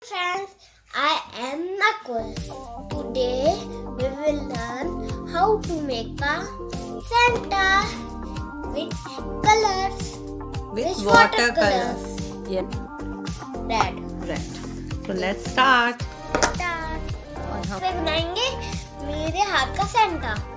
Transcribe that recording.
Friends, I am Nakul. Today we will learn how to make a Santa with colors. With watercolors. Yeah, Red. red. So let's start. Start. और हम बनाएंगे मेरे हाथ का Santa.